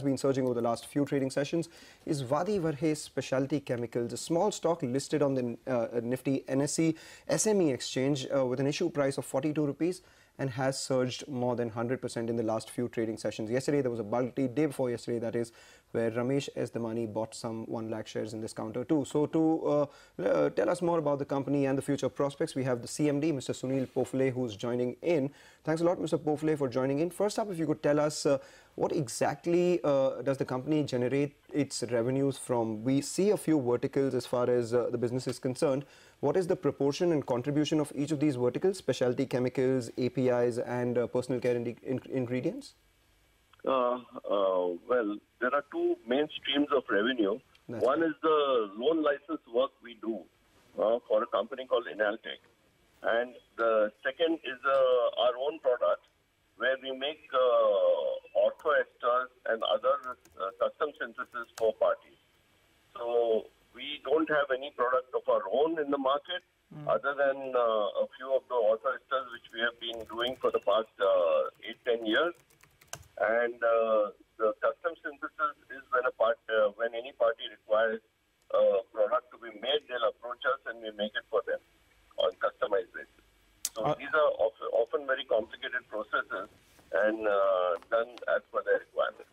been surging over the last few trading sessions is Vadivarhe Speciality Chemicals, a small stock listed on the Nifty NSE SME exchange with an issue price of 42 rupees and has surged more than 100% in the last few trading sessions. Yesterday there was a bulk day before yesterday, that is, where Ramesh S. Damani bought some 1 lakh shares in this counter too. So to tell us more about the company and the future prospects, we have the CMD, Mr. Sunil Pophale, who's joining in. Thanks a lot, Mr. Pophale, for joining in. First up, if you could tell us what exactly does the company generate its revenues from? We see a few verticals as far as the business is concerned. What is the proportion and contribution of each of these verticals, specialty chemicals, APIs, and personal care ingredients? Well, there are two main streams of revenue. One is the loan license work we do for a company called Inaltech. And the second is our own product, where we make orthoesters and other custom synthesis for parties. So we don't have any product of our own in the market other than a few of the orthoesters which we have been doing for the past 8-10 years. And the custom synthesis is when any party requires a product to be made, they'll approach us and we make it for them on customized basis. So these are often very complicated processes and done as per their requirements.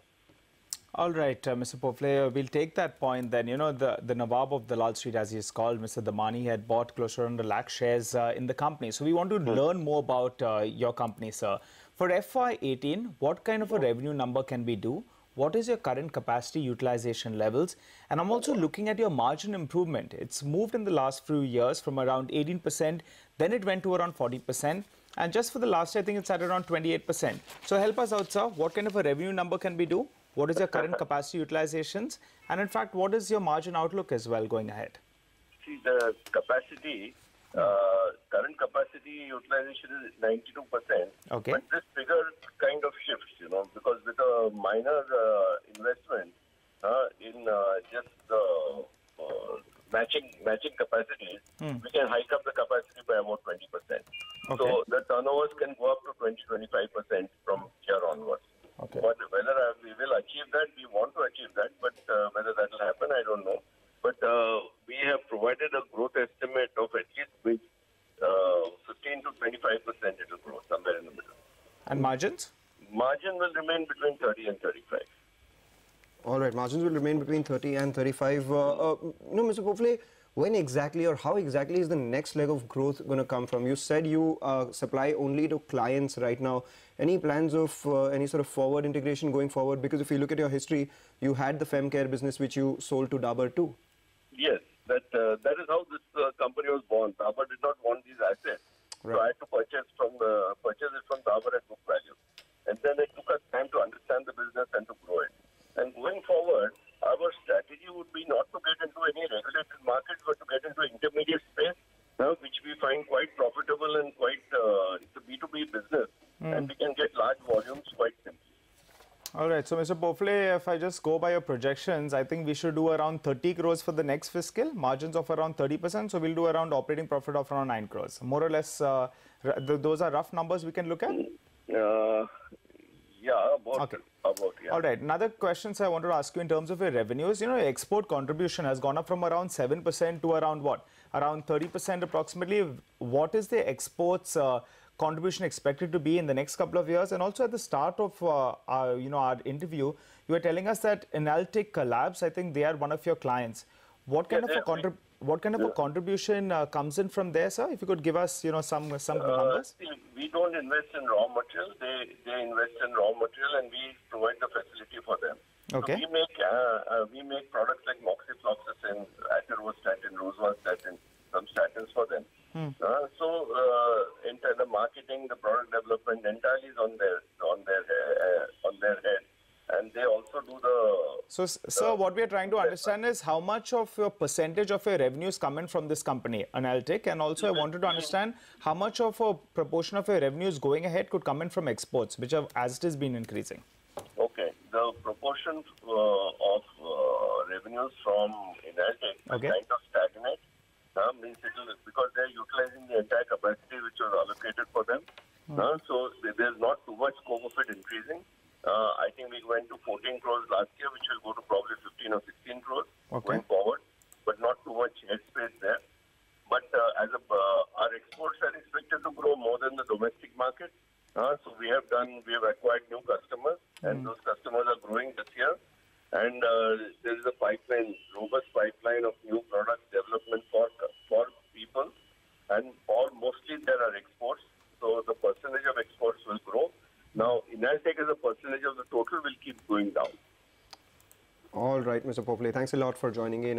All right, Mr. Pophale, we'll take that point then. You know, the Nawab of Dalal Street, as he is called, Mr. Damani, had bought close to around 1 lakh shares in the company. So we want to learn more about your company, sir. For FY18, what kind of a revenue number can we do? What is your current capacity utilization levels? And I'm also looking at your margin improvement. It's moved in the last few years from around 18%, then it went to around 40%. And just for the last year, I think it's at around 28%. So help us out, sir. What kind of a revenue number can we do? What is your current capacity utilizations? And in fact, what is your margin outlook as well going ahead? See, the capacity, current capacity utilization is 92%. Okay. But this figure kind of shifts, you know, because with a minor investment in just matching capacities, we can hike up the capacity by about 20%. Okay. So the turnovers can go up to 20-25% from here onwards. Okay. But whether we will achieve that, we want to achieve that, but whether that will happen, I don't know. But we have provided a growth estimate of at least with 15 to 25% it will grow, somewhere in the middle. And margins? Margin will remain between 30 and 35. All right, margins will remain between 30 and 35. Mr. Pophale, when exactly or how exactly is the next leg of growth going to come from? You said you supply only to clients right now. Any plans of any sort of forward integration going forward? Because if you look at your history, you had the Femcare business which you sold to Dabur too. Yes, that is how this company was born. Dabur did not want these assets. Right. So I had to purchase it from Dabur at book value. And then it took us time to understand the business and to grow it. And going forward, our strategy would be not to get into any regulated markets, but to get into intermediate space, which we find quite profitable and quite, it's a B2B business. And we can get large volumes quite simply. All right. So, Mr. Pophale, if I just go by your projections, I think we should do around 30 crores for the next fiscal, margins of around 30%. So, we'll do around operating profit of around 9 crores. More or less, those are rough numbers we can look at? Yeah, about. Yeah. All right. Another question, sir, I wanted to ask you in terms of your revenues. You know, export contribution has gone up from around 7% to around what? Around 30% approximately. What is the exports contribution expected to be in the next couple of years? And also at the start of our interview, you were telling us that Inaltech Labs, I think they are one of your clients. What kind of a contribution comes in from there, sir? If you could give us, some numbers. We don't invest in raw material. They invest in raw material, and we provide the facility for them. Okay. So we make products like moxifloxacin, atorvastatin, rosuvastatin, some statins for them. So the marketing, the product development entirely is on their head. And they also do the... So, sir, what we are trying to understand is how much of your percentage of your revenues come in from this company, Inaltech, and also I wanted to understand how much of a proportion of your revenues going ahead could come in from exports, which have, as it has been increasing. Okay. The proportion of revenues from Inaltech kind of stagnate. Means because they're utilizing the entire capacity which was allocated for them. So there's not too much scope of it increasing. I think we went to 14 crores last last year, which will go to probably 15 or 16 crores Okay. going forward, but not too much headspace there. But our exports are expected to grow more than the domestic market. So we have acquired new customers, and those customers are growing this year. And there is a robust pipeline of new product development for people, and mostly there are exports. So the percentage of exports will grow. Now, Inaltech as a percentage of the total will keep going down. All right, Mr. Pophale, thanks a lot for joining in.